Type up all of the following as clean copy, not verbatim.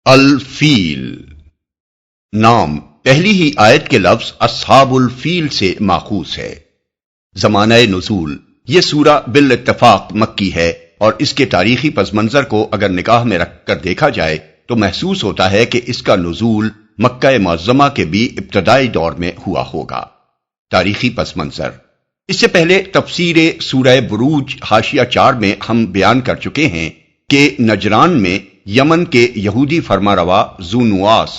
الفیل نام پہلی ہی آیت کے لفظ اصحاب الفیل سے ماخوذ ہے۔ زمانہ نزول یہ سورہ بالاتفاق مکی ہے اور اس کے تاریخی پس منظر کو اگر نگاہ میں رکھ کر دیکھا جائے تو محسوس ہوتا ہے کہ اس کا نزول مکہ معظمہ کے بھی ابتدائی دور میں ہوا ہوگا۔ تاریخی پس منظر اس سے پہلے تفسیر سورہ بروج حاشیہ 4 میں ہم بیان کر چکے ہیں کہ نجران میں یمن کے یہودی فرمانروا ذو نواس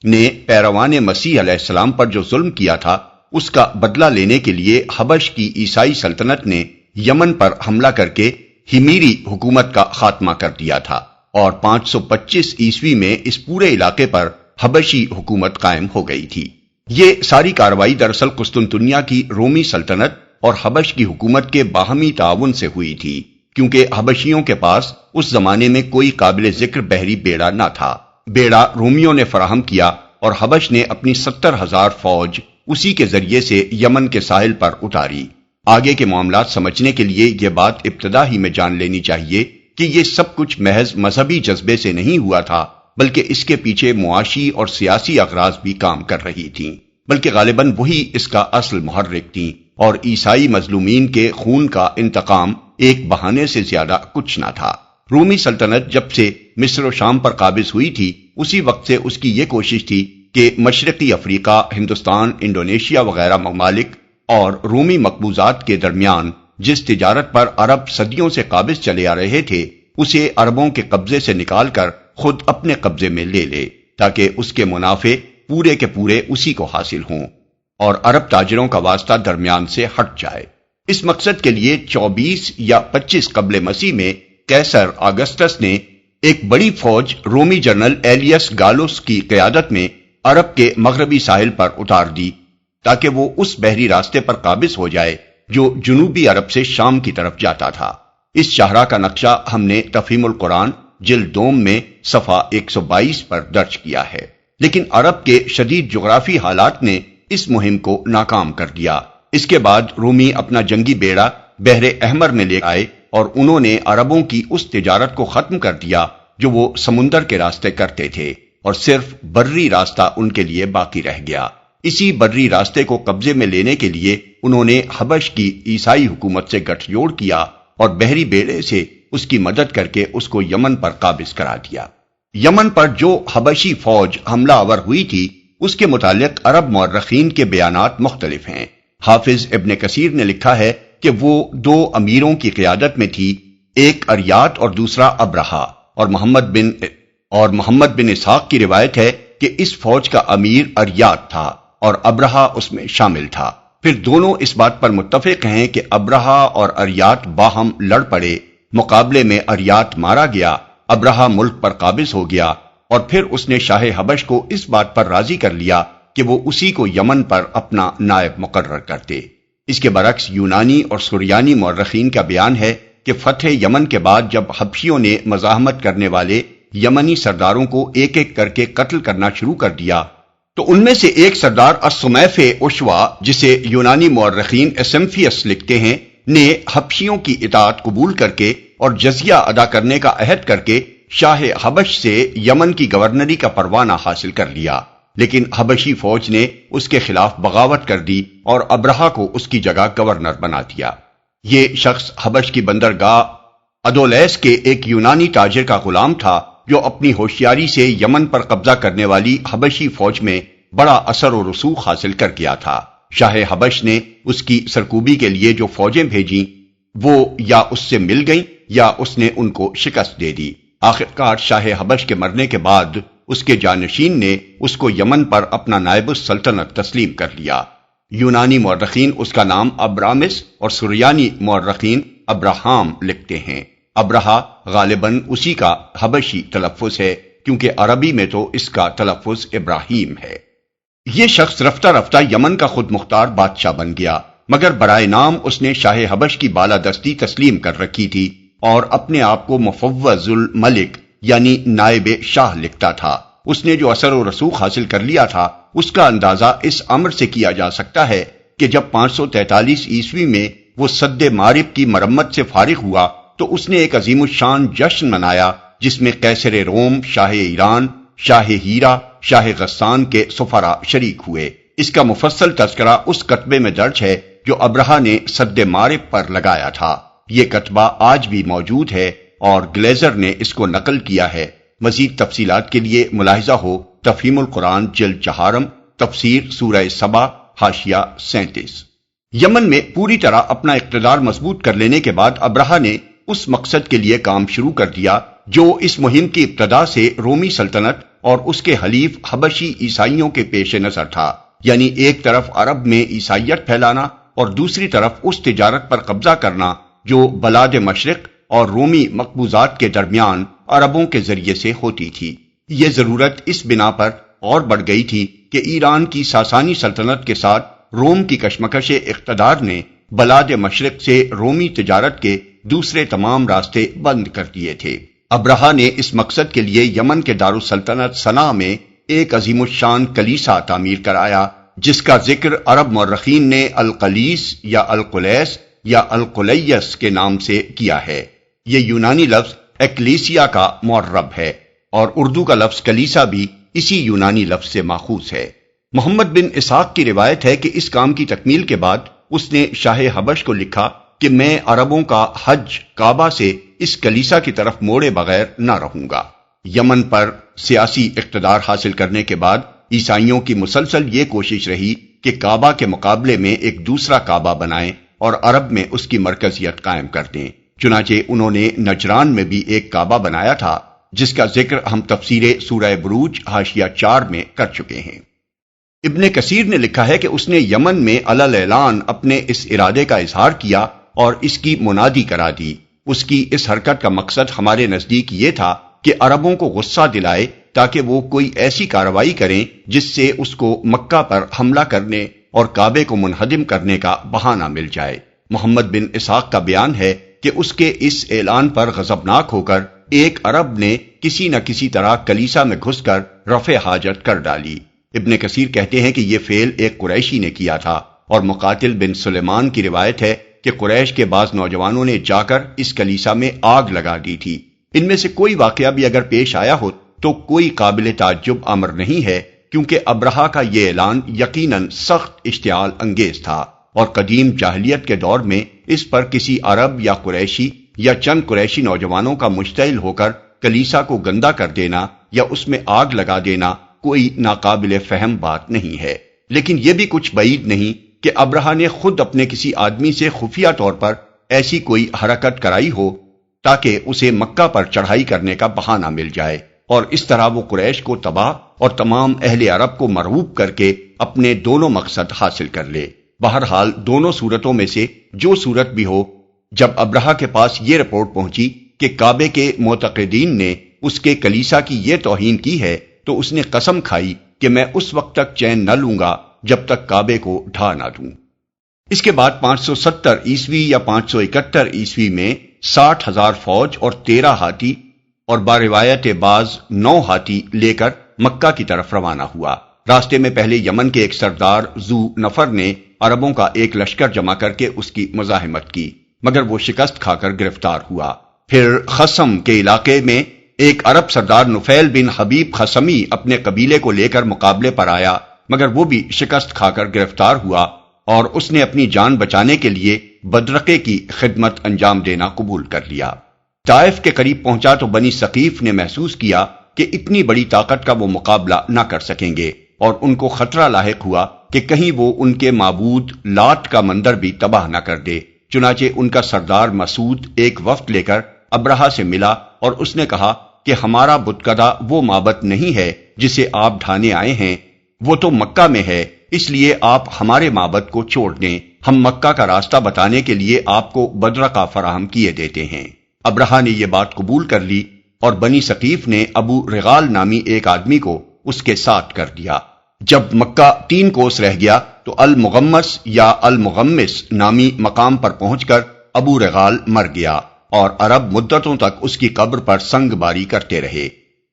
نے پیروان مسیح علیہ السلام پر جو ظلم کیا تھا اس کا بدلہ لینے کے لیے حبش کی عیسائی سلطنت نے یمن پر حملہ کر کے ہمیری حکومت کا خاتمہ کر دیا تھا اور 525 عیسوی میں اس پورے علاقے پر حبشی حکومت قائم ہو گئی تھی۔ یہ ساری کارروائی دراصل قسطنطنیہ کی رومی سلطنت اور حبش کی حکومت کے باہمی تعاون سے ہوئی تھی، کیونکہ حبشیوں کے پاس اس زمانے میں کوئی قابل ذکر بحری بیڑا نہ تھا۔ بیڑا رومیوں نے فراہم کیا اور حبش نے اپنی 70,000 فوج اسی کے ذریعے سے یمن کے ساحل پر اتاری۔ آگے کے معاملات سمجھنے کے لیے یہ بات ابتدا ہی میں جان لینی چاہیے کہ یہ سب کچھ محض مذہبی جذبے سے نہیں ہوا تھا، بلکہ اس کے پیچھے معاشی اور سیاسی اغراض بھی کام کر رہی تھیں، بلکہ غالباً وہی اس کا اصل محرک تھیں، اور عیسائی مظلومین کے خون کا انتقام ایک بہانے سے زیادہ کچھ نہ تھا۔ رومی سلطنت جب سے مصر و شام پر قابض ہوئی تھی اسی وقت سے اس کی یہ کوشش تھی کہ مشرقی افریقہ، ہندوستان، انڈونیشیا وغیرہ ممالک اور رومی مقبوضات کے درمیان جس تجارت پر عرب صدیوں سے قابض چلے آ رہے تھے اسے عربوں کے قبضے سے نکال کر خود اپنے قبضے میں لے لے، تاکہ اس کے منافع پورے کے پورے اسی کو حاصل ہوں اور عرب تاجروں کا واسطہ درمیان سے ہٹ جائے۔ اس مقصد کے لیے 24 یا 25 قبل مسیح میں قیصر آگسٹس نے ایک بڑی فوج رومی جنرل ایلیس گالوس کی قیادت میں عرب کے مغربی ساحل پر اتار دی تاکہ وہ اس بحری راستے پر قابض ہو جائے جو جنوبی عرب سے شام کی طرف جاتا تھا۔ اس شاہراہ کا نقشہ ہم نے تفہیم القرآن جلد 2 میں صفحہ 122 پر درج کیا ہے، لیکن عرب کے شدید جغرافی حالات نے اس مہم کو ناکام کر دیا۔ اس کے بعد رومی اپنا جنگی بیڑا بحر احمر میں لے آئے اور انہوں نے عربوں کی اس تجارت کو ختم کر دیا جو وہ سمندر کے راستے کرتے تھے، اور صرف بری راستہ ان کے لیے باقی رہ گیا۔ اسی بری راستے کو قبضے میں لینے کے لیے انہوں نے حبش کی عیسائی حکومت سے گٹھ جوڑ کیا اور بحری بیڑے سے اس کی مدد کر کے اس کو یمن پر قابض کرا دیا۔ یمن پر جو حبشی فوج حملہ آور ہوئی تھی اس کے متعلق عرب مورخین کے بیانات مختلف ہیں۔ حافظ ابن کثیر نے لکھا ہے کہ وہ 2 امیروں کی قیادت میں تھی، ایک اریات اور دوسرا ابرہا، اور محمد بن اسحاق کی روایت ہے کہ اس فوج کا امیر اریات تھا اور ابرہا اس میں شامل تھا۔ پھر دونوں اس بات پر متفق ہیں کہ ابرہا اور اریات باہم لڑ پڑے، مقابلے میں اریات مارا گیا، ابرہا ملک پر قابض ہو گیا، اور پھر اس نے شاہ حبش کو اس بات پر راضی کر لیا کہ وہ اسی کو یمن پر اپنا نائب مقرر کرتے۔ اس کے برعکس یونانی اور سریانی مورخین کا بیان ہے کہ فتح یمن کے بعد جب حبشیوں نے مزاحمت کرنے والے یمنی سرداروں کو ایک ایک کر کے قتل کرنا شروع کر دیا تو ان میں سے ایک سردار السمیف اشوا، جسے یونانی مورخین اسمفیس لکھتے ہیں، نے حبشیوں کی اطاعت قبول کر کے اور جزیہ ادا کرنے کا عہد کر کے شاہ حبش سے یمن کی گورنری کا پروانہ حاصل کر لیا، لیکن حبشی فوج نے اس کے خلاف بغاوت کر دی اور ابرہا کو اس کی جگہ گورنر بنا دیا۔ یہ شخص حبش کی بندرگاہ ادولیس کے ایک یونانی تاجر کا غلام تھا جو اپنی ہوشیاری سے یمن پر قبضہ کرنے والی حبشی فوج میں بڑا اثر و رسوخ حاصل کر گیا تھا۔ شاہ حبش نے اس کی سرکوبی کے لیے جو فوجیں بھیجیں وہ یا اس سے مل گئیں یا اس نے ان کو شکست دے دی۔ آخرکار شاہ حبش کے مرنے کے بعد اس کے جانشین نے اس کو یمن پر اپنا نائب السلطنت تسلیم کر لیا۔ یونانی مورخین اس کا نام ابرامس اور سریانی مورخین ابراہام لکھتے ہیں۔ ابرہا غالباً اسی کا حبشی تلفظ ہے کیونکہ عربی میں تو اس کا تلفظ ابراہیم ہے۔ یہ شخص رفتہ رفتہ یمن کا خود مختار بادشاہ بن گیا، مگر برائے نام اس نے شاہ حبش کی بالادستی تسلیم کر رکھی تھی اور اپنے آپ کو مفوض الملک یعنی نائب شاہ لکھتا تھا۔ اس نے جو اثر و رسوخ حاصل کر لیا تھا اس کا اندازہ اس امر سے کیا جا سکتا ہے کہ جب 543 عیسوی میں وہ سد مارب کی مرمت سے فارغ ہوا تو اس نے ایک عظیم الشان جشن منایا جس میں قیصر روم، شاہ ایران شاہ ہیرا، شاہ غسان کے سفرا شریک ہوئے۔ اس کا مفصل تذکرہ اس کتبے میں درج ہے جو ابرہہ نے سد مارب پر لگایا تھا۔ یہ کتبہ آج بھی موجود ہے اور گلیزر نے اس کو نقل کیا ہے۔ مزید تفصیلات کے لیے ملاحظہ ہو تفہیم القرآن جلد 4 تفسیر سورہ سبا حاشیہ 37۔ یمن میں پوری طرح اپنا اقتدار مضبوط کر لینے کے بعد ابرہہ نے اس مقصد کے لیے کام شروع کر دیا جو اس مہم کی ابتدا سے رومی سلطنت اور اس کے حلیف حبشی عیسائیوں کے پیش نظر تھا، یعنی ایک طرف عرب میں عیسائیت پھیلانا اور دوسری طرف اس تجارت پر قبضہ کرنا جو بلاد مشرق اور رومی مقبوضات کے درمیان عربوں کے ذریعے سے ہوتی تھی۔ یہ ضرورت اس بنا پر اور بڑھ گئی تھی کہ ایران کی ساسانی سلطنت کے ساتھ روم کی کشمکش اقتدار نے بلاد مشرق سے رومی تجارت کے دوسرے تمام راستے بند کر دیے تھے۔ ابرہہ نے اس مقصد کے لیے یمن کے دارالسلطنت صنعا میں ایک عظیم الشان کلیسا تعمیر کرایا جس کا ذکر عرب مورخین نے القلیس یا القلیس یا القلیس کے نام سے کیا ہے۔ یہ یونانی لفظ ایکلیسیا کا معرب ہے اور اردو کا لفظ کلیسا بھی اسی یونانی لفظ سے ماخوذ ہے۔ محمد بن اسحاق کی روایت ہے کہ اس کام کی تکمیل کے بعد اس نے شاہ حبش کو لکھا کہ میں عربوں کا حج کعبہ سے اس کلیسا کی طرف موڑے بغیر نہ رہوں گا۔ یمن پر سیاسی اقتدار حاصل کرنے کے بعد عیسائیوں کی مسلسل یہ کوشش رہی کہ کعبہ کے مقابلے میں ایک دوسرا کعبہ بنائیں اور عرب میں اس کی مرکزیت قائم کر دیں۔ چنانچہ انہوں نے نجران میں بھی ایک کعبہ بنایا تھا جس کا ذکر ہم تفسیر سورہ بروج حاشیہ 4 میں کر چکے ہیں۔ ابن کثیر نے لکھا ہے کہ اس نے یمن میں علی اعلان اپنے اس ارادے کا اظہار کیا اور اس کی منادی کرا دی۔ اس کی اس حرکت کا مقصد ہمارے نزدیک یہ تھا کہ عربوں کو غصہ دلائے تاکہ وہ کوئی ایسی کارروائی کریں جس سے اس کو مکہ پر حملہ کرنے اور کعبے کو منہدم کرنے کا بہانہ مل جائے۔ محمد بن اسحاق کا بیان ہے کہ اس کے اس اعلان پر غضبناک ہو کر ایک عرب نے کسی نہ کسی طرح کلیسا میں گھس کر رفع حاجت کر ڈالی۔ ابن کثیر کہتے ہیں کہ یہ فعل ایک قریشی نے کیا تھا اور مقاتل بن سلیمان کی روایت ہے کہ قریش کے بعض نوجوانوں نے جا کر اس کلیسا میں آگ لگا دی تھی۔ ان میں سے کوئی واقعہ بھی اگر پیش آیا ہو تو کوئی قابل تعجب امر نہیں ہے کیونکہ ابرہہ کا یہ اعلان یقیناً سخت اشتعال انگیز تھا اور قدیم جاہلیت کے دور میں اس پر کسی عرب یا قریشی یا چند قریشی نوجوانوں کا مشتعل ہو کر کلیسا کو گندا کر دینا یا اس میں آگ لگا دینا کوئی ناقابل فہم بات نہیں ہے۔ لیکن یہ بھی کچھ بعید نہیں کہ ابرہہ نے خود اپنے کسی آدمی سے خفیہ طور پر ایسی کوئی حرکت کرائی ہو تاکہ اسے مکہ پر چڑھائی کرنے کا بہانہ مل جائے اور اس طرح وہ قریش کو تباہ اور تمام اہل عرب کو مرعوب کر کے اپنے دونوں مقصد حاصل کر لے۔ بہرحال دونوں صورتوں میں سے جو صورت بھی ہو، جب ابرہہ کے پاس یہ رپورٹ پہنچی کہ کعبے کے معتقدین نے اس کے کلیسا کی یہ توہین کی ہے تو اس نے قسم کھائی کہ میں اس وقت تک چین نہ لوں گا جب تک کعبے کو ڈھا نہ دوں۔ اس کے بعد 570 عیسوی یا 571 عیسوی میں 60,000 فوج اور 13 ہاتھی اور باروایت بعض 9 ہاتھی لے کر مکہ کی طرف روانہ ہوا۔ راستے میں پہلے یمن کے ایک سردار ذو نفر نے عربوں کا ایک لشکر جمع کر کے اس کی مزاحمت کی مگر وہ شکست کھا کر گرفتار ہوا۔ پھر خصم کے علاقے میں ایک عرب سردار نفیل بن حبیب خصمی اپنے قبیلے کو لے کر مقابلے پر آیا مگر وہ بھی شکست کھا کر گرفتار ہوا اور اس نے اپنی جان بچانے کے لیے بدرقے کی خدمت انجام دینا قبول کر لیا۔ طائف کے قریب پہنچا تو بنی ثقیف نے محسوس کیا کہ اتنی بڑی طاقت کا وہ مقابلہ نہ کر سکیں گے اور ان کو خطرہ لاحق ہوا کہ کہیں وہ ان کے معبود لات کا مندر بھی تباہ نہ کر دے۔ چنانچہ ان کا سردار مسعود ایک وفد لے کر ابرہہ سے ملا اور اس نے کہا کہ ہمارا بتکدہ وہ معبد نہیں ہے جسے آپ ڈھانے آئے ہیں، وہ تو مکہ میں ہے، اس لیے آپ ہمارے معبد کو چھوڑ دیں، ہم مکہ کا راستہ بتانے کے لیے آپ کو بدرقہ فراہم کیے دیتے ہیں۔ ابرہہ نے یہ بات قبول کر لی اور بنی ثقیف نے ابو رغال نامی ایک آدمی کو اس کے ساتھ کر دیا۔ جب مکہ 3 کوس رہ گیا تو المغمس یا المغمس نامی مقام پر پہنچ کر ابو رغال مر گیا اور عرب مدتوں تک اس کی قبر پر سنگ باری کرتے رہے۔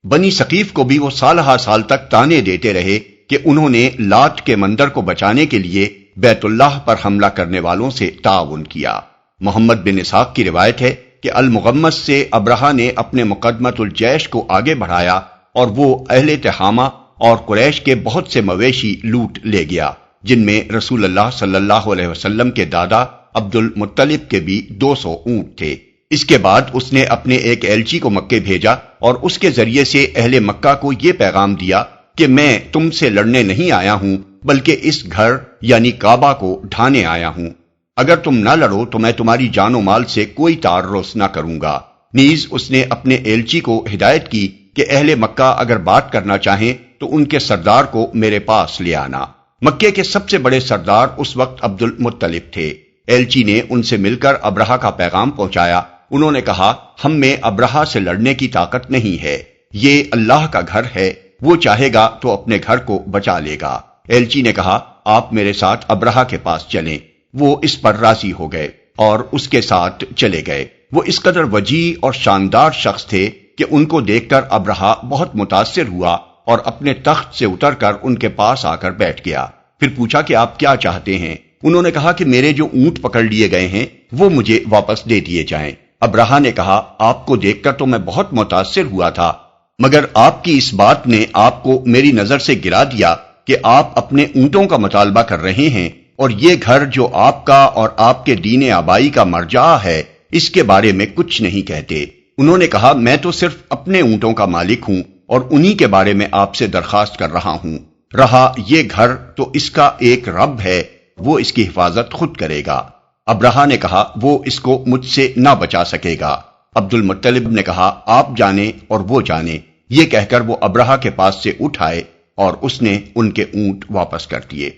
بنی ثقیف کو بھی وہ سالہ سال تک تانے دیتے رہے کہ انہوں نے لات کے مندر کو بچانے کے لیے بیت اللہ پر حملہ کرنے والوں سے تعاون کیا۔ محمد بن اسحاق کی روایت ہے کہ المغمس سے ابرہہ نے اپنے مقدمۃ الجیش کو آگے بڑھایا اور وہ اہل تہامہ اور قریش کے بہت سے مویشی لوٹ لے گیا، جن میں رسول اللہ صلی اللہ علیہ وسلم کے دادا عبد المطلب کے بھی 200 اونٹ تھے۔ اس کے بعد اس نے اپنے ایک ایلچی کو مکے بھیجا اور اس کے ذریعے سے اہل مکہ کو یہ پیغام دیا کہ میں تم سے لڑنے نہیں آیا ہوں بلکہ اس گھر یعنی کعبہ کو ڈھانے آیا ہوں۔ اگر تم نہ لڑو تو میں تمہاری جان و مال سے کوئی تعرض نہ کروں گا۔ نیز اس نے اپنے ایلچی کو ہدایت کی کہ اہل مکہ اگر بات کرنا چاہیں تو ان کے سردار کو میرے پاس لے آنا۔ مکے کے سب سے بڑے سردار اس وقت عبد المطلب تھے۔ ایلچی نے ان سے مل کر ابرہہ کا پیغام پہنچایا۔ انہوں نے کہا، ہم میں ابرہہ سے لڑنے کی طاقت نہیں ہے، یہ اللہ کا گھر ہے، وہ چاہے گا تو اپنے گھر کو بچا لے گا۔ ایلچی نے کہا، آپ میرے ساتھ ابرہہ کے پاس چلیں۔ وہ اس پر راضی ہو گئے اور اس کے ساتھ چلے گئے۔ وہ اس قدر وجیح اور شاندار شخص تھے کہ ان کو دیکھ کر ابرہہ بہت متاثر ہوا اور اپنے تخت سے اتر کر ان کے پاس آ کر بیٹھ گیا۔ پھر پوچھا کہ آپ کیا چاہتے ہیں؟ انہوں نے کہا کہ میرے جو اونٹ پکڑ لیے گئے ہیں وہ مجھے واپس دے دیے جائیں۔ ابرہہ نے کہا، آپ کو دیکھ کر تو میں بہت متاثر ہوا تھا، مگر آپ کی اس بات نے آپ کو میری نظر سے گرا دیا کہ آپ اپنے اونٹوں کا مطالبہ کر رہے ہیں، اور یہ گھر جو آپ کا اور آپ کے دین آبائی کا مرجع ہے اس کے بارے میں کچھ نہیں کہتے۔ انہوں نے کہا، میں تو صرف اپنے اونٹوں کا مالک ہوں اور انہی کے بارے میں آپ سے درخواست کر رہا ہوں۔ رہا یہ گھر تو اس کا ایک رب ہے، وہ اس کی حفاظت خود کرے گا۔ ابرہہ نے کہا، وہ اس کو مجھ سے نہ بچا سکے گا۔ عبد المطلب نے کہا، آپ جانیں اور وہ جانے۔ یہ کہہ کر وہ ابرہہ کے پاس سے اٹھ آئے اور اس نے ان کے اونٹ واپس کر دیے۔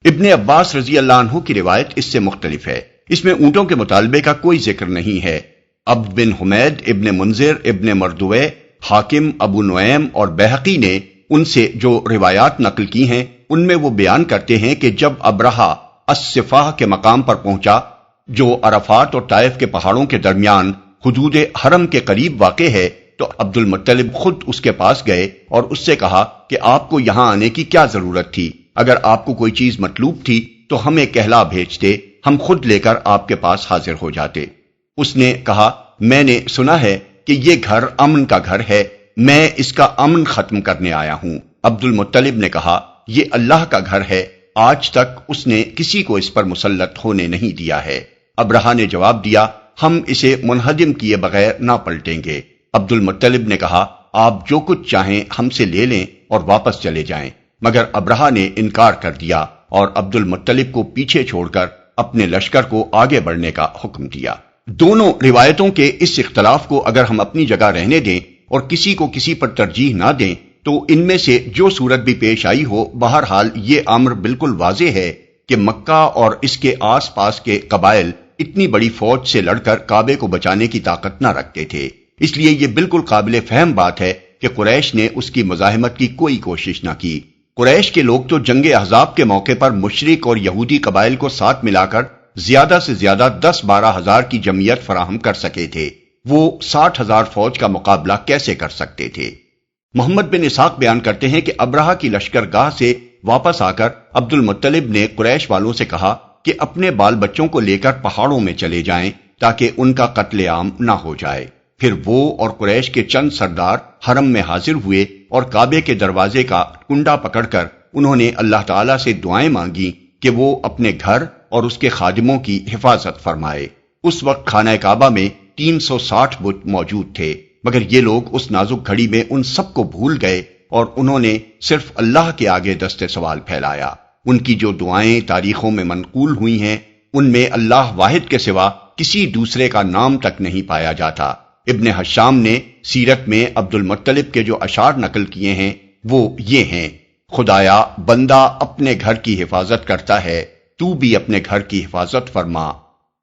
ابن عباس رضی اللہ عنہ کی روایت اس سے مختلف ہے، اس میں اونٹوں کے مطالبے کا کوئی ذکر نہیں ہے۔ عبد بن حمید، ابن منذر، ابن مردوے، حاکم، ابو نعیم اور بہقی نے ان سے جو روایات نقل کی ہیں ان میں وہ بیان کرتے ہیں کہ جب ابرہہ الصفاہ کے مقام پر پہنچا جو عرفات اور طائف کے پہاڑوں کے درمیان حدود حرم کے قریب واقع ہے، تو عبد المطلب خود اس کے پاس گئے اور اس سے کہا کہ آپ کو یہاں آنے کی کیا ضرورت تھی؟ اگر آپ کو کوئی چیز مطلوب تھی تو ہمیں کہلا بھیجتے، ہم خود لے کر آپ کے پاس حاضر ہو جاتے۔ اس نے کہا، میں نے سنا ہے کہ یہ گھر امن کا گھر ہے، میں اس کا امن ختم کرنے آیا ہوں۔ عبد المطلب نے کہا، یہ اللہ کا گھر ہے، آج تک اس نے کسی کو اس پر مسلط ہونے نہیں دیا ہے۔ ابرہہ نے جواب دیا، ہم اسے منہدم کیے بغیر نہ پلٹیں گے۔ عبد المطلب نے کہا، آپ جو کچھ چاہیں ہم سے لے لیں اور واپس چلے جائیں، مگر ابرہہ نے انکار کر دیا اور عبد المطلب کو پیچھے چھوڑ کر اپنے لشکر کو آگے بڑھنے کا حکم دیا۔ دونوں روایتوں کے اس اختلاف کو اگر ہم اپنی جگہ رہنے دیں اور کسی کو کسی پر ترجیح نہ دیں تو ان میں سے جو صورت بھی پیش آئی ہو، بہرحال یہ امر بالکل واضح ہے کہ مکہ اور اس کے آس پاس کے قبائل اتنی بڑی فوج سے لڑ کر کعبے کو بچانے کی طاقت نہ رکھتے تھے۔ اس لیے یہ بالکل قابل فہم بات ہے کہ قریش نے اس کی مزاحمت کی کوئی کوشش نہ کی۔ قریش کے لوگ تو جنگ احزاب کے موقع پر مشرک اور یہودی قبائل کو ساتھ ملا کر زیادہ سے زیادہ 10-12 ہزار کی جمعیت فراہم کر سکے تھے، وہ 60,000 فوج کا مقابلہ کیسے کر سکتے تھے؟ محمد بن اسحاق بیان کرتے ہیں کہ ابرہہ کی لشکرگاہ سے واپس آ کر عبد المطلب نے قریش والوں سے کہا کہ اپنے بال بچوں کو لے کر پہاڑوں میں چلے جائیں تاکہ ان کا قتل عام نہ ہو جائے۔ پھر وہ اور قریش کے چند سردار حرم میں حاضر ہوئے اور کعبے کے دروازے کا کنڈا پکڑ کر انہوں نے اللہ تعالیٰ سے دعائیں مانگی کہ وہ اپنے گھر اور اس کے خادموں کی حفاظت فرمائے۔ اس وقت خانہ کعبہ میں 360 بت موجود تھے، مگر یہ لوگ اس نازک گھڑی میں ان سب کو بھول گئے اور انہوں نے صرف اللہ کے آگے دست سوال پھیلایا۔ ان کی جو دعائیں تاریخوں میں منقول ہوئی ہیں ان میں اللہ واحد کے سوا کسی دوسرے کا نام تک نہیں پایا جاتا۔ ابن حشام نے سیرت میں عبد المطلب کے جو اشعار نقل کیے ہیں وہ یہ ہیں، خدایا بندہ اپنے گھر کی حفاظت کرتا ہے، تو بھی اپنے گھر کی حفاظت فرما۔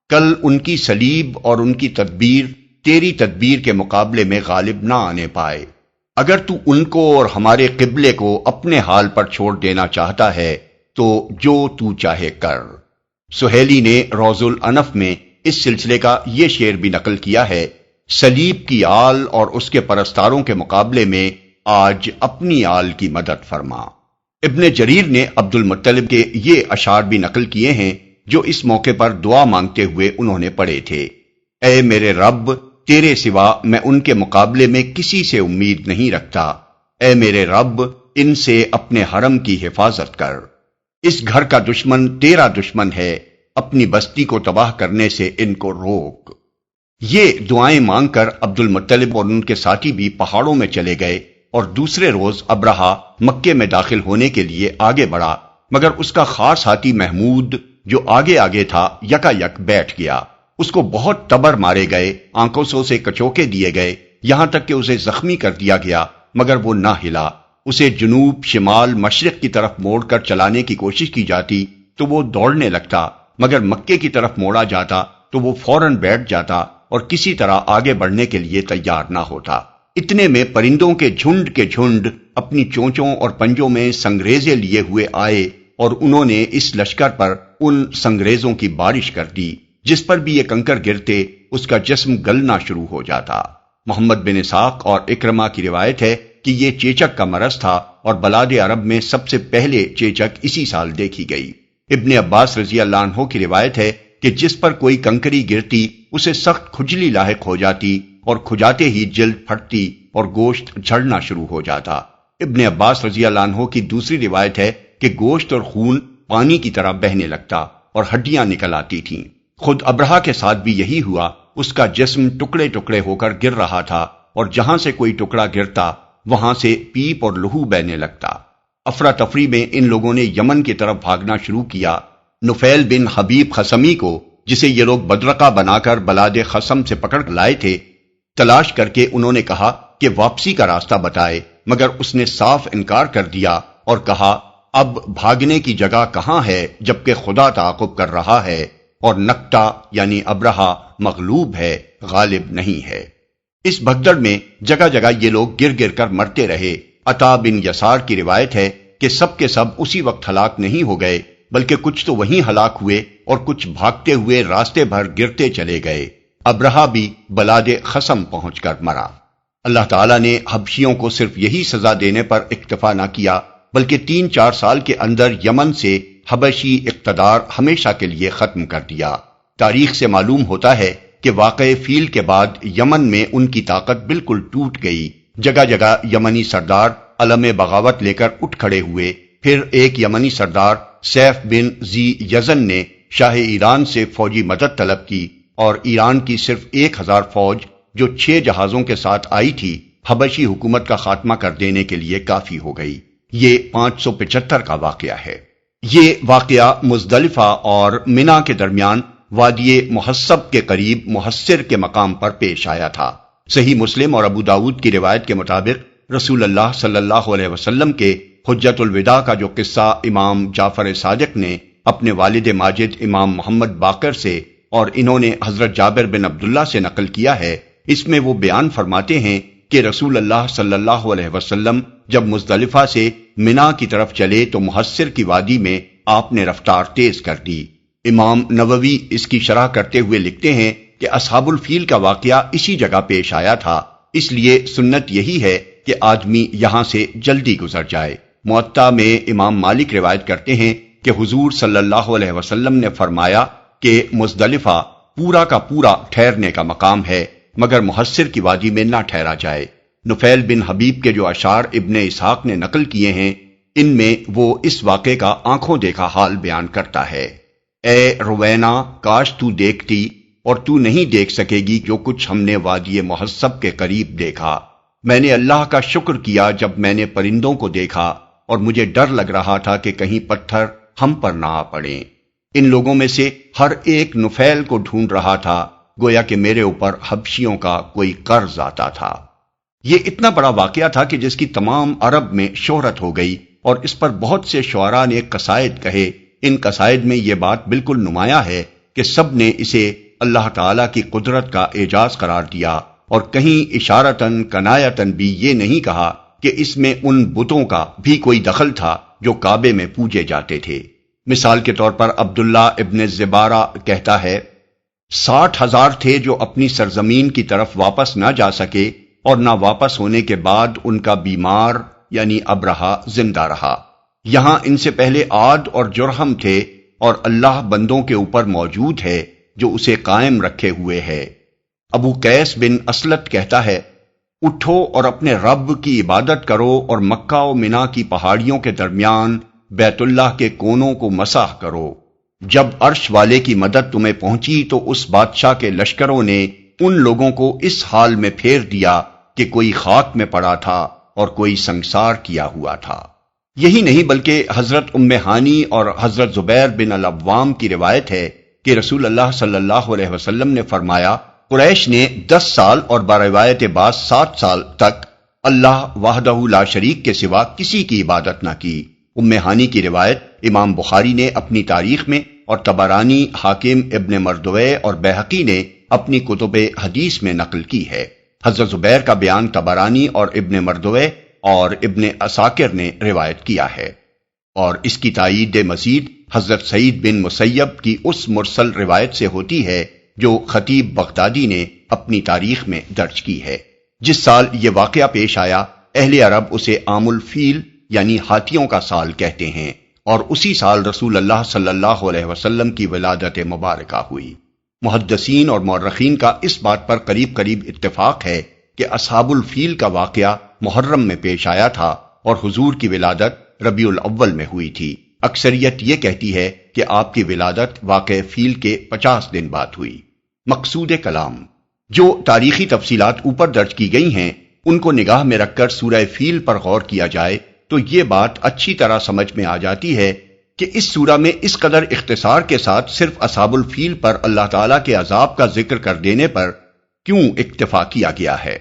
کل ان کی صلیب اور ان کی تدبیر تیری تدبیر کے مقابلے میں غالب نہ آنے پائے۔ اگر تو ان کو اور ہمارے قبلے کو اپنے حال پر چھوڑ دینا چاہتا ہے تو جو تو چاہے کر۔ سہیلی نے روض الانف میں اس سلسلے کا یہ شعر بھی نقل کیا ہے، صلیب کی آل اور اس کے پرستاروں کے مقابلے میں آج اپنی آل کی مدد فرما۔ ابن جریر نے عبد المطلب کے یہ اشعار بھی نقل کیے ہیں جو اس موقع پر دعا مانگتے ہوئے انہوں نے پڑھے تھے، اے میرے رب، تیرے سوا میں ان کے مقابلے میں کسی سے امید نہیں رکھتا، اے میرے رب ان سے اپنے حرم کی حفاظت کر، اس گھر کا دشمن تیرا دشمن ہے، اپنی بستی کو تباہ کرنے سے ان کو روک۔ یہ دعائیں مانگ کر عبد المطلب اور ان کے ساتھی بھی پہاڑوں میں چلے گئے، اور دوسرے روز ابرہہ مکے میں داخل ہونے کے لیے آگے بڑھا، مگر اس کا خاص ساتھی محمود جو آگے آگے تھا یکا یک بیٹھ گیا۔ اس کو بہت تبر مارے گئے، آنکھوں سے کچوکے دیے گئے، یہاں تک کہ اسے زخمی کر دیا گیا، مگر وہ نہ ہلا۔ اسے جنوب، شمال، مشرق کی طرف موڑ کر چلانے کی کوشش کی جاتی تو وہ دوڑنے لگتا، مگر مکے کی طرف موڑا جاتا تو وہ فوراً بیٹھ جاتا اور کسی طرح آگے بڑھنے کے لیے تیار نہ ہوتا۔ اتنے میں پرندوں کے جھنڈ اپنی چونچوں اور پنجوں میں سنگریزے لیے ہوئے آئے، اور انہوں نے اس لشکر پر ان سنگریزوں کی بارش کر دی، جس پر بھی یہ کنکر گرتے اس کا جسم گلنا شروع ہو جاتا۔ محمد بن اسحاق اور اکرمہ کی روایت ہے کہ یہ چیچک کا مرض تھا، اور بلاد عرب میں سب سے پہلے چیچک اسی سال دیکھی گئی۔ ابن عباس رضی اللہ عنہ کی روایت ہے کہ جس پر کوئی کنکری گرتی اسے سخت کھجلی لاحق ہو جاتی، اور کھجاتے ہی جلد پھٹتی اور گوشت جھڑنا شروع ہو جاتا۔ ابن عباس رضی اللہ عنہ کی دوسری روایت ہے کہ گوشت اور خون پانی کی طرح بہنے لگتا اور ہڈیاں نکل آتی تھیں۔ خود ابرہہ کے ساتھ بھی یہی ہوا، اس کا جسم ٹکڑے ٹکڑے ہو کر گر رہا تھا، اور جہاں سے کوئی ٹکڑا گرتا وہاں سے پیپ اور لہو بہنے لگتا۔ افراتفری میں ان لوگوں نے یمن کی طرف بھاگنا شروع کیا۔ نفیل بن حبیب خصمی کو، جسے یہ لوگ بدرقہ بنا کر بلاد خصم سے پکڑ لائے تھے، تلاش کر کے انہوں نے کہا کہ واپسی کا راستہ بتائے، مگر اس نے صاف انکار کر دیا اور کہا اب بھاگنے کی جگہ کہاں ہے جبکہ خدا تعاقب کر رہا ہے، اور نکٹا یعنی ابرہہ مغلوب ہے، غالب نہیں ہے۔ اس بھگدڑ میں جگہ جگہ یہ لوگ گر گر کر مرتے رہے۔ عطا بن یسار کی روایت ہے کہ سب کے سب اسی وقت ہلاک نہیں ہو گئے، بلکہ کچھ تو وہیں ہلاک ہوئے اور کچھ بھاگتے ہوئے راستے بھر گرتے چلے گئے۔ ابرہہ بھی بلاد خصم پہنچ کر مرا۔ اللہ تعالیٰ نے حبشیوں کو صرف یہی سزا دینے پر اکتفا نہ کیا، بلکہ 3-4 سال کے اندر یمن سے حبشی اقتدار ہمیشہ کے لیے ختم کر دیا۔ تاریخ سے معلوم ہوتا ہے کہ واقعہ فیل کے بعد یمن میں ان کی طاقت بالکل ٹوٹ گئی۔ جگہ جگہ یمنی سردار علم بغاوت لے کر اٹھ کھڑے ہوئے۔ پھر ایک یمنی سردار سیف بن ذی یزن نے شاہ ایران سے فوجی مدد طلب کی، اور ایران کی صرف 1000 فوج جو 6 جہازوں کے ساتھ آئی تھی، حبشی حکومت کا خاتمہ کر دینے کے لیے کافی ہو گئی۔ یہ 575 کا واقعہ ہے۔ یہ واقعہ مزدلفہ اور منا کے درمیان وادی محصب کے قریب محصر کے مقام پر پیش آیا تھا۔ صحیح مسلم اور ابو داؤد کی روایت کے مطابق رسول اللہ صلی اللہ علیہ وسلم کے حجۃ الوداع کا جو قصہ امام جعفر صادق نے اپنے والد ماجد امام محمد باقر سے اور انہوں نے حضرت جابر بن عبداللہ سے نقل کیا ہے، اس میں وہ بیان فرماتے ہیں کہ رسول اللہ صلی اللہ علیہ وسلم جب مزدلفہ سے منا کی طرف چلے تو محصر کی وادی میں آپ نے رفتار تیز کر دی۔ امام نووی اس کی شرح کرتے ہوئے لکھتے ہیں کہ اصحاب الفیل کا واقعہ اسی جگہ پیش آیا تھا، اس لیے سنت یہی ہے کہ آدمی یہاں سے جلدی گزر جائے۔ موطا میں امام مالک روایت کرتے ہیں کہ حضور صلی اللہ علیہ وسلم نے فرمایا کہ مزدلفہ پورا کا پورا ٹھہرنے کا مقام ہے، مگر محصر کی وادی میں نہ ٹھہرا جائے۔ نفیل بن حبیب کے جو اشعار ابن اسحاق نے نقل کیے ہیں، ان میں وہ اس واقعے کا آنکھوں دیکھا حال بیان کرتا ہے۔ اے روینا، کاش تو دیکھتی اور تو نہیں دیکھ سکے گی جو کچھ ہم نے وادی محصب کے قریب دیکھا۔ میں نے اللہ کا شکر کیا جب میں نے پرندوں کو دیکھا، اور مجھے ڈر لگ رہا تھا کہ کہیں پتھر ہم پر نہ آ پڑیں۔ ان لوگوں میں سے ہر ایک نفیل کو ڈھونڈ رہا تھا، گویا کہ میرے اوپر حبشیوں کا کوئی قرض آتا تھا۔ یہ اتنا بڑا واقعہ تھا کہ جس کی تمام عرب میں شہرت ہو گئی، اور اس پر بہت سے شعراء نے قصائد کہے۔ ان قصائد میں یہ بات بالکل نمایاں ہے کہ سب نے اسے اللہ تعالیٰ کی قدرت کا اعجاز قرار دیا، اور کہیں اشارتاً کنایتاً بھی یہ نہیں کہا کہ اس میں ان بتوں کا بھی کوئی دخل تھا جو کعبے میں پوجے جاتے تھے۔ مثال کے طور پر عبداللہ ابن زبارہ کہتا ہے، 60,000 تھے جو اپنی سرزمین کی طرف واپس نہ جا سکے، اور نہ واپس ہونے کے بعد ان کا بیمار یعنی ابرہہ زندہ رہا۔ یہاں ان سے پہلے عاد اور جرہم تھے، اور اللہ بندوں کے اوپر موجود ہے جو اسے قائم رکھے ہوئے ہے۔ ابو قیس بن اسلت کہتا ہے، اٹھو اور اپنے رب کی عبادت کرو اور مکہ و منا کی پہاڑیوں کے درمیان بیت اللہ کے کونوں کو مسح کرو۔ جب عرش والے کی مدد تمہیں پہنچی تو اس بادشاہ کے لشکروں نے ان لوگوں کو اس حال میں پھیر دیا کہ کوئی خاک میں پڑا تھا اور کوئی سنگسار کیا ہوا تھا۔ یہی نہیں بلکہ حضرت ام ہانی اور حضرت زبیر بن العوام کی روایت ہے کہ رسول اللہ صلی اللہ علیہ وسلم نے فرمایا، قریش نے 10 سال اور بروایت بعض 7 سال تک اللہ وحدہ لا شریک کے سوا کسی کی عبادت نہ کی۔ ام ہانی کی روایت امام بخاری نے اپنی تاریخ میں اور طبرانی، حاکم، ابن مردوے اور بیہقی نے اپنی کتب حدیث میں نقل کی ہے۔ حضرت زبیر کا بیان طبرانی اور ابن مردوے اور ابن عساکر نے روایت کیا ہے، اور اس کی تائید مزید حضرت سعید بن مسیب کی اس مرسل روایت سے ہوتی ہے جو خطیب بغدادی نے اپنی تاریخ میں درج کی ہے۔ جس سال یہ واقعہ پیش آیا، اہل عرب اسے عام الفیل یعنی ہاتھیوں کا سال کہتے ہیں، اور اسی سال رسول اللہ صلی اللہ علیہ وسلم کی ولادت مبارکہ ہوئی۔ محدثین اور مورخین کا اس بات پر قریب قریب اتفاق ہے کہ اصحاب الفیل کا واقعہ محرم میں پیش آیا تھا اور حضور کی ولادت ربیع الاول میں ہوئی تھی۔ اکثریت یہ کہتی ہے کہ آپ کی ولادت واقع فیل کے 50 دن بعد ہوئی۔ مقصود کلام، جو تاریخی تفصیلات اوپر درج کی گئی ہیں ان کو نگاہ میں رکھ کر سورہ فیل پر غور کیا جائے تو یہ بات اچھی طرح سمجھ میں آ جاتی ہے کہ اس سورہ میں اس قدر اختصار کے ساتھ صرف اصحاب الفیل پر اللہ تعالیٰ کے عذاب کا ذکر کر دینے پر کیوں اکتفا کیا گیا ہے۔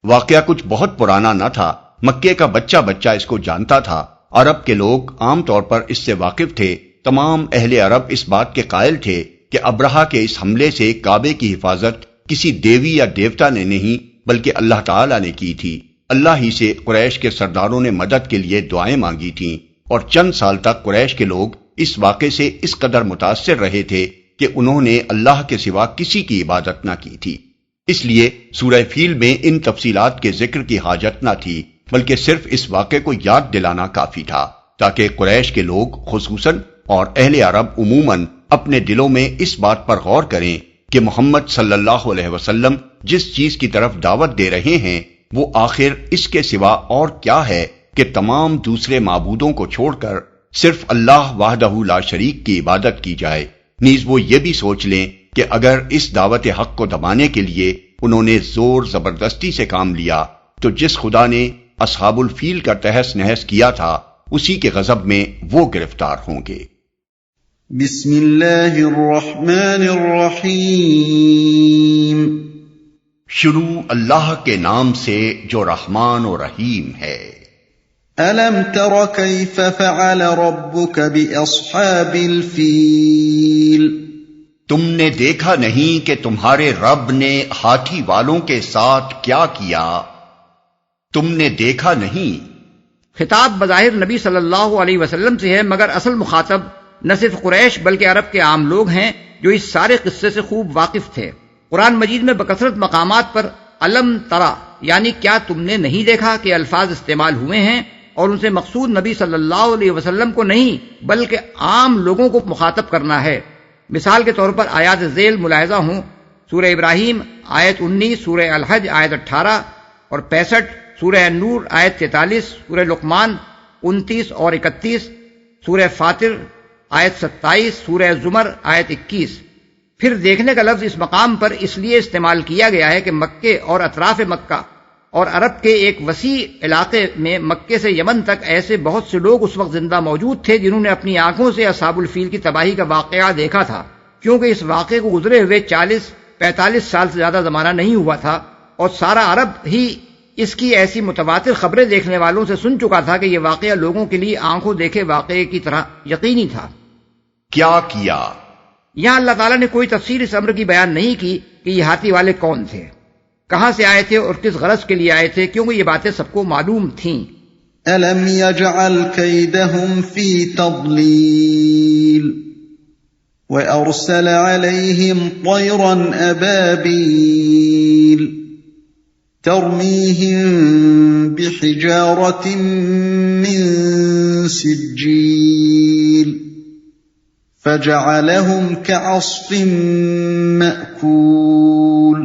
واقعہ کچھ بہت پرانا نہ تھا، مکے کا بچہ بچہ اس کو جانتا تھا، عرب کے لوگ عام طور پر اس سے واقف تھے۔ تمام اہل عرب اس بات کے قائل تھے کہ ابرہہ کے اس حملے سے کعبے کی حفاظت کسی دیوی یا دیوتا نے نہیں بلکہ اللہ تعالیٰ نے کی تھی۔ اللہ ہی سے قریش کے سرداروں نے مدد کے لیے دعائیں مانگی تھیں، اور چند سال تک قریش کے لوگ اس واقعے سے اس قدر متاثر رہے تھے کہ انہوں نے اللہ کے سوا کسی کی عبادت نہ کی تھی۔ اس لیے سورہ فیل میں ان تفصیلات کے ذکر کی حاجت نہ تھی، بلکہ صرف اس واقعے کو یاد دلانا کافی تھا تاکہ قریش کے لوگ خصوصاً اور اہل عرب عموماً اپنے دلوں میں اس بات پر غور کریں کہ محمد صلی اللہ علیہ وسلم جس چیز کی طرف دعوت دے رہے ہیں وہ آخر اس کے سوا اور کیا ہے کہ تمام دوسرے معبودوں کو چھوڑ کر صرف اللہ وحدہ لا شریک کی عبادت کی جائے۔ نیز وہ یہ بھی سوچ لیں کہ اگر اس دعوت حق کو دبانے کے لیے انہوں نے زور زبردستی سے کام لیا تو جس خدا نے اصحاب الفیل کا تہس نہس کیا تھا اسی کے غضب میں وہ گرفتار ہوں گے۔ بسم اللہ الرحمن الرحیم۔ شروع اللہ کے نام سے جو رحمان و رحیم ہے۔ الم تر کیف فعل ربک باصحاب الفیل؟ تم نے دیکھا نہیں کہ تمہارے رب نے ہاتھی والوں کے ساتھ کیا کیا؟ تم نے دیکھا نہیں۔ خطاب بظاہر نبی صلی اللہ علیہ وسلم سے ہے، مگر اصل مخاطب نہ صرف قریش بلکہ عرب کے عام لوگ ہیں جو اس سارے قصے سے خوب واقف تھے۔ قرآن مجید میں بکثرت مقامات پر الم ترا یعنی کیا تم نے نہیں دیکھا کہ الفاظ استعمال ہوئے ہیں، اور ان سے مقصود نبی صلی اللہ علیہ وسلم کو نہیں بلکہ عام لوگوں کو مخاطب کرنا ہے۔ مثال کے طور پر آیات ذیل ملاحظہ ہوں، سورہ ابراہیم آیت 19، سورہ الحج آیت 18 اور 65، سورہ النور آیت 43، سورہ لقمان 29 اور 31، سورہ فاطر آیت 27، سورہ زمر آیت 21۔ پھر دیکھنے کا لفظ اس مقام پر اس لیے استعمال کیا گیا ہے کہ مکے اور اطراف مکہ اور عرب کے ایک وسیع علاقے میں مکے سے یمن تک ایسے بہت سے لوگ اس وقت زندہ موجود تھے جنہوں نے اپنی آنکھوں سے اصحاب الفیل کی تباہی کا واقعہ دیکھا تھا، کیونکہ اس واقعے کو گزرے ہوئے 40-45 سال سے زیادہ زمانہ نہیں ہوا تھا، اور سارا عرب ہی اس کی ایسی متواتر خبریں دیکھنے والوں سے سن چکا تھا کہ یہ واقعہ لوگوں کے لیے آنکھوں دیکھے واقعے کی طرح یقینی تھا۔ کیا کیا؟ یہاں اللہ تعالیٰ نے کوئی تفصیل اس امر کی بیان نہیں کی کہ یہ ہاتھی والے کون تھے، کہاں سے آئے تھے اور کس غرض کے لیے آئے تھے، کیونکہ یہ باتیں سب کو معلوم تھیں۔ الم یجعل کیدہم فی تضلیل وارسل علیہم طیرا ابابیل ترمیہم بحجارۃ من سجیل فجعلہم کعصف مأکول۔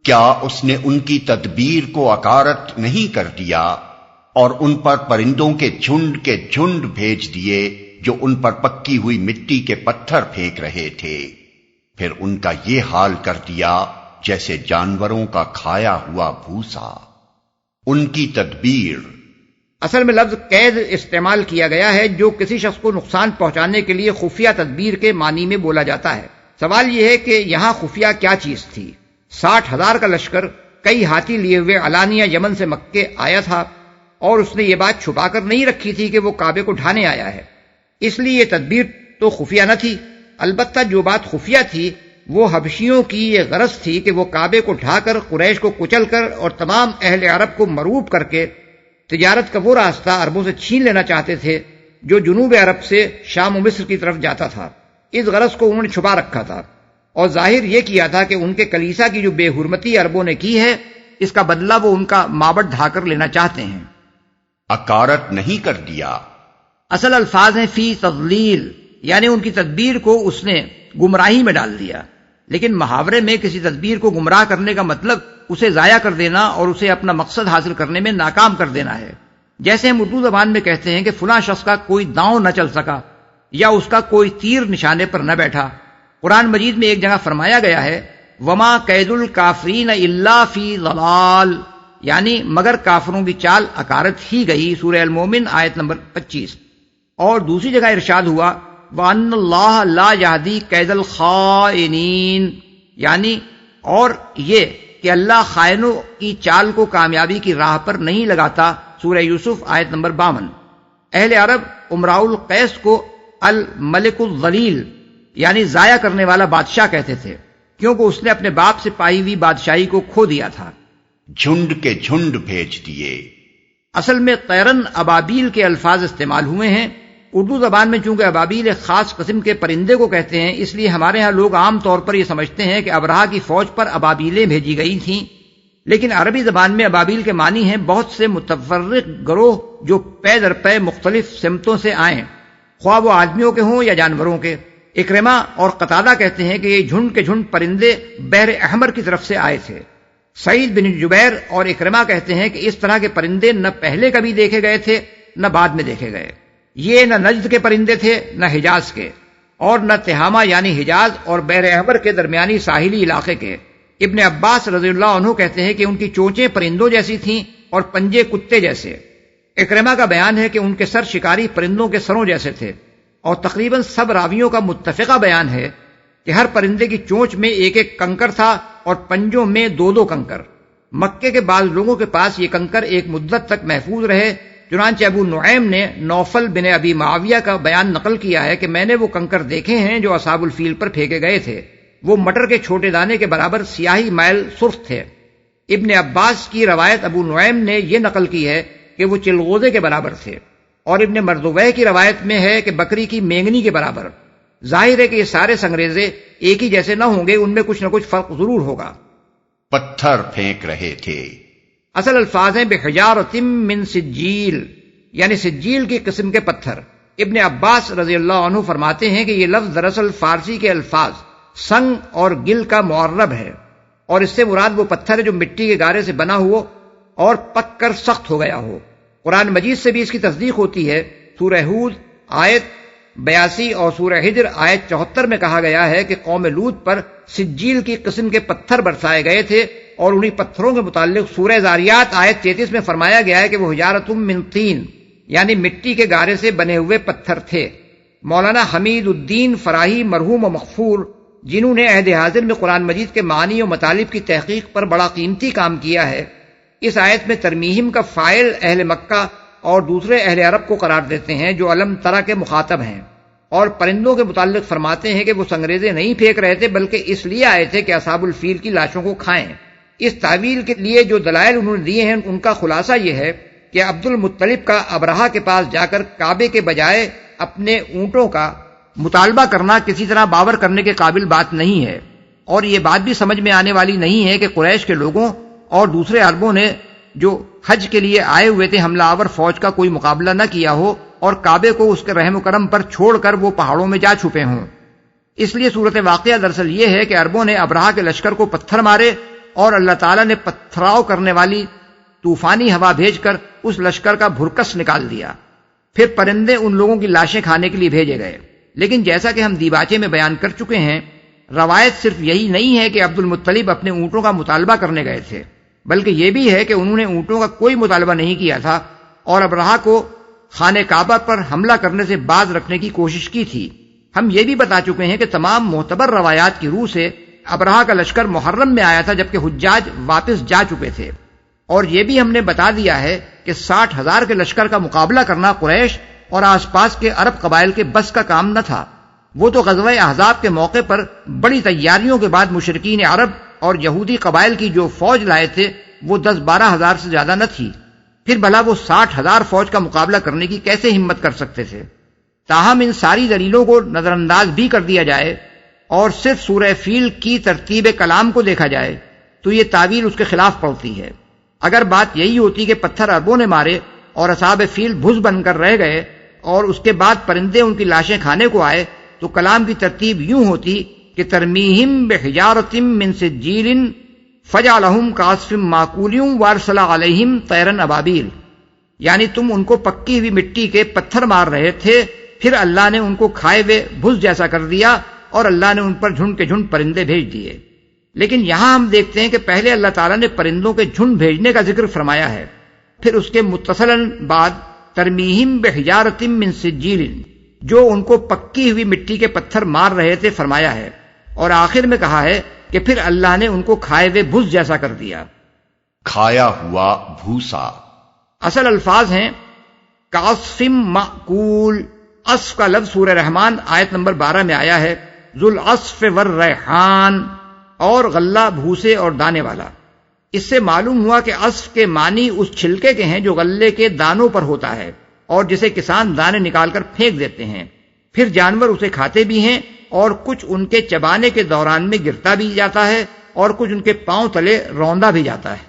کیا اس نے ان کی تدبیر کو اکارت نہیں کر دیا اور ان پر پرندوں کے جھنڈ بھیج دیے جو ان پر پکی ہوئی مٹی کے پتھر پھینک رہے تھے، پھر ان کا یہ حال کر دیا جیسے جانوروں کا کھایا ہوا بھوسا۔ ان کی تدبیر، اصل میں لفظ قید استعمال کیا گیا ہے جو کسی شخص کو نقصان پہنچانے کے لیے خفیہ تدبیر کے معنی میں بولا جاتا ہے۔ سوال یہ ہے کہ یہاں خفیہ کیا چیز تھی؟ 60,000 کا لشکر کئی ہاتھی لیے ہوئے علانیہ یمن سے مکے آیا تھا، اور اس نے یہ بات چھپا کر نہیں رکھی تھی کہ وہ کعبے کو ڈھانے آیا ہے، اس لیے یہ تدبیر تو خفیہ نہ تھی۔ البتہ جو بات خفیہ تھی وہ حبشیوں کی یہ غرض تھی کہ وہ کعبے کو ڈھا کر قریش کو کچل کر اور تمام اہل عرب کو مروب کر کے تجارت کا وہ راستہ عربوں سے چھین لینا چاہتے تھے جو جنوب عرب سے شام و مصر کی طرف جاتا تھا۔ اس غرض کو انہوں نے چھپا رکھا تھا اور ظاہر یہ کیا تھا کہ ان کے کلیسا کی جو بے حرمتی عربوں نے کی ہے اس کا بدلہ وہ ان کا معبد ڈھا کر لینا چاہتے ہیں۔ اکارت نہیں کر دیا، اصل الفاظ ہیں فی تضلیل، یعنی ان کی تدبیر کو اس نے گمراہی میں ڈال دیا، لیکن محاورے میں کسی تدبیر کو گمراہ کرنے کا مطلب اسے ضائع کر دینا اور اسے اپنا مقصد حاصل کرنے میں ناکام کر دینا ہے۔ جیسے ہم اردو زبان میں کہتے ہیں کہ فلاں شخص کا کوئی داؤں نہ چل سکا یا اس کا کوئی تیر نشانے پر نہ بیٹھا۔ قرآن مجید میں ایک جگہ فرمایا گیا ہے وما قید الکافرین الا فی ضلال، یعنی مگر کافروں کی چال اکارت ہی گئی، سورہ المومن آیت نمبر 25۔ اور دوسری جگہ ارشاد ہوا وَأَنَّ اللَّهَ لَا يَهْدِي قَيْدَ الْخَائِنِينَ، یعنی اور یہ کہ اللہ خائنوں کی چال کو کامیابی کی راہ پر نہیں لگاتا، سورہ یوسف آیت نمبر 52۔ اہل عرب امراء القیس کو الملک الذلیل یعنی ضائع کرنے والا بادشاہ کہتے تھے، کیونکہ اس نے اپنے باپ سے پائی ہوئی بادشاہی کو کھو دیا تھا۔ جھنڈ کے جھنڈ بھیج دیے، اصل میں طیرن ابابیل کے الفاظ استعمال ہوئے ہیں۔ اردو زبان میں چونکہ ابابیل ایک خاص قسم کے پرندے کو کہتے ہیں، اس لیے ہمارے ہاں لوگ عام طور پر یہ سمجھتے ہیں کہ ابرہہ کی فوج پر ابابیلیں بھیجی گئی تھیں، لیکن عربی زبان میں ابابیل کے معنی ہیں بہت سے متفرق گروہ جو پے در پے مختلف سمتوں سے آئیں، خواہ وہ آدمیوں کے ہوں یا جانوروں کے۔ اکرمہ اور قتادہ کہتے ہیں کہ یہ جھنڈ کے جھنڈ پرندے بحر احمر کی طرف سے آئے تھے۔ سعید بن جبیر اور اکرمہ کہتے ہیں کہ اس طرح کے پرندے نہ پہلے کبھی دیکھے گئے تھے نہ بعد میں دیکھے گئے، یہ نہ نجد کے پرندے تھے نہ حجاز کے، اور نہ تہامہ یعنی حجاز اور بحر احمر کے درمیانی ساحلی علاقے کے۔ ابن عباس رضی اللہ عنہ کہتے ہیں کہ ان کی چونچیں پرندوں جیسی تھیں اور پنجے کتے جیسے۔ اکرمہ کا بیان ہے کہ ان کے سر شکاری پرندوں کے سروں جیسے تھے، اور تقریباً سب راویوں کا متفقہ بیان ہے کہ ہر پرندے کی چونچ میں ایک ایک کنکر تھا اور پنجوں میں دو دو کنکر۔ مکے کے بعض لوگوں کے پاس یہ کنکر ایک مدت تک محفوظ رہے، چنانچہ ابو نعیم نے نوفل بن ابی معاویہ کا بیان نقل کیا ہے کہ میں نے وہ کنکر دیکھے ہیں جو اصحاب الفیل پر پھینکے گئے تھے، وہ مٹر کے چھوٹے دانے کے برابر سیاہی مائل سرخ تھے۔ ابن عباس کی روایت ابو نعیم نے یہ نقل کی ہے کہ وہ چلغوزے کے برابر تھے، اور ابن مردویہ کی روایت میں ہے کہ بکری کی مینگنی کے برابر۔ ظاہر ہے کہ یہ سارے سنگریزے ایک ہی جیسے نہ ہوں گے، ان میں کچھ نہ کچھ فرق ضرور ہوگا۔ پتھر پھینک رہے تھے، اصل الفاظ ہیں بحجارۃ من سجیل، یعنی سجیل کی قسم کے پتھر۔ ابن عباس رضی اللہ عنہ فرماتے ہیں کہ یہ لفظ دراصل فارسی کے الفاظ سنگ اور گل کا معرب ہے، اور اس سے مراد وہ پتھر ہے جو مٹی کے گارے سے بنا ہو اور پک کر سخت ہو گیا ہو۔ قرآن مجید سے بھی اس کی تصدیق ہوتی ہے۔ سورہ ہود آیت 82 اور سورہ ہجر آیت 74 میں کہا گیا ہے کہ قوم لوط پر سجیل کی قسم کے پتھر برسائے گئے تھے، اور انہی پتھروں کے متعلق سورہ زاریات آیت 33 میں فرمایا گیا ہے کہ وہ حجارۃ من طین یعنی مٹی کے گارے سے بنے ہوئے پتھر تھے۔ مولانا حمید الدین فراہی مرحوم و مغفور، جنہوں نے عہد حاضر میں قرآن مجید کے معانی و مطالب کی تحقیق پر بڑا قیمتی کام کیا ہے، اس آیت میں ترمیہم کا فاعل اہل مکہ اور دوسرے اہل عرب کو قرار دیتے ہیں جو علم ترا کے مخاطب ہیں، اور پرندوں کے متعلق فرماتے ہیں کہ وہ سنگریزے نہیں پھینک رہے تھے بلکہ اس لیے آئے تھے کہ اصحاب الفیل کی لاشوں کو کھائیں۔ اس تعویل کے لیے جو دلائل انہوں نے دیے ہیں ان کا خلاصہ یہ ہے کہ عبد المطلب کا ابرہہ کے پاس جا کر کعبے کے بجائے اپنے اونٹوں کا مطالبہ کرنا کسی طرح باور کرنے کے قابل بات نہیں ہے، اور یہ بات بھی سمجھ میں آنے والی نہیں ہے کہ قریش کے لوگوں اور دوسرے عربوں نے جو حج کے لیے آئے ہوئے تھے حملہ آور فوج کا کوئی مقابلہ نہ کیا ہو اور کعبے کو اس کے رحم و کرم پر چھوڑ کر وہ پہاڑوں میں جا چھپے ہوں۔ اس لیے صورت واقعہ دراصل یہ ہے کہ عربوں نے ابرہہ کے لشکر کو پتھر مارے اور اللہ تعالیٰ نے پتھراؤ کرنے والی طوفانی ہوا بھیج کر اس لشکر کا بھرکس نکال دیا. پھر پرندے ان لوگوں کی لاشیں کھانے کے لیے بھیجے گئے. لیکن جیسا کہ ہم دیباچے میں بیان کر چکے ہیں، روایت صرف یہی نہیں ہے کہ عبد المطلب اپنے اونٹوں کا مطالبہ کرنے گئے تھے، بلکہ یہ بھی ہے کہ انہوں نے اونٹوں کا کوئی مطالبہ نہیں کیا تھا اور ابرہہ کو خانہ کعبہ پر حملہ کرنے سے باز رکھنے کی کوشش کی تھی. ہم یہ بھی بتا چکے ہیں کہ تمام معتبر روایات کی روح سے ابرہہ کا لشکر محرم میں آیا تھا جبکہ حجاج واپس جا چکے تھے. اور یہ بھی ہم نے بتا دیا ہے کہ 60,000 کے لشکر کا مقابلہ کرنا قریش اور آس پاس کے عرب قبائل کے بس کا کام نہ تھا. وہ تو غزوہ احزاب کے موقع پر بڑی تیاریوں کے بعد مشرکین عرب اور یہودی قبائل کی جو فوج لائے تھے وہ 10-12 ہزار سے زیادہ نہ تھی. پھر بھلا وہ 60,000 فوج کا مقابلہ کرنے کی کیسے ہمت کر سکتے تھے؟ تاہم ان ساری دلیلوں کو نظر انداز بھی کر دیا جائے اور صرف سورہ فیل کی ترتیب کلام کو دیکھا جائے تو یہ تعویل اس کے خلاف پڑتی ہے. اگر بات یہی ہوتی کہ پتھر اربوں نے مارے اور اصحاب فیل بھس بن کر رہ گئے اور اس کے بعد پرندے ان کی لاشیں کھانے کو آئے تو کلام کی ترتیب یوں ہوتی کہ ترمیہم بحجارۃ من سجیل فجعلہم کعصف ماکول وارسل علیہم طیرا ابابیل، یعنی تم ان کو پکی ہوئی مٹی کے پتھر مار رہے تھے، پھر اللہ نے ان کو کھائے ہوئے بھس جیسا کر دیا اور اللہ نے ان پر جھنڈ کے جھنڈ پرندے بھیج دیے. لیکن یہاں ہم دیکھتے ہیں کہ پہلے اللہ تعالیٰ نے پرندوں کے جھنڈ بھیجنے کا ذکر فرمایا ہے، پھر اس کے متصلاً بعد ترمیہم بحجارۃ من سجیل، جو ان کو پکی ہوئی مٹی کے پتھر مار رہے تھے فرمایا ہے، اور آخر میں کہا ہے کہ پھر اللہ نے ان کو کھائے ہوئے بھس جیسا کر دیا. کھایا ہوا بھوسا. اصل الفاظ ہیں کعصف مأکول. عصف کا لفظ سورہ رحمان آیت نمبر 12 میں آیا ہے، ذو العصف والریحان، اور غلہ بھوسے اور دانے والا. اس سے معلوم ہوا کہ عصف کے معنی اس چھلکے کے ہیں جو غلے کے دانوں پر ہوتا ہے اور جسے کسان دانے نکال کر پھینک دیتے ہیں، پھر جانور اسے کھاتے بھی ہیں اور کچھ ان کے چبانے کے دوران میں گرتا بھی جاتا ہے اور کچھ ان کے پاؤں تلے روندا بھی جاتا ہے.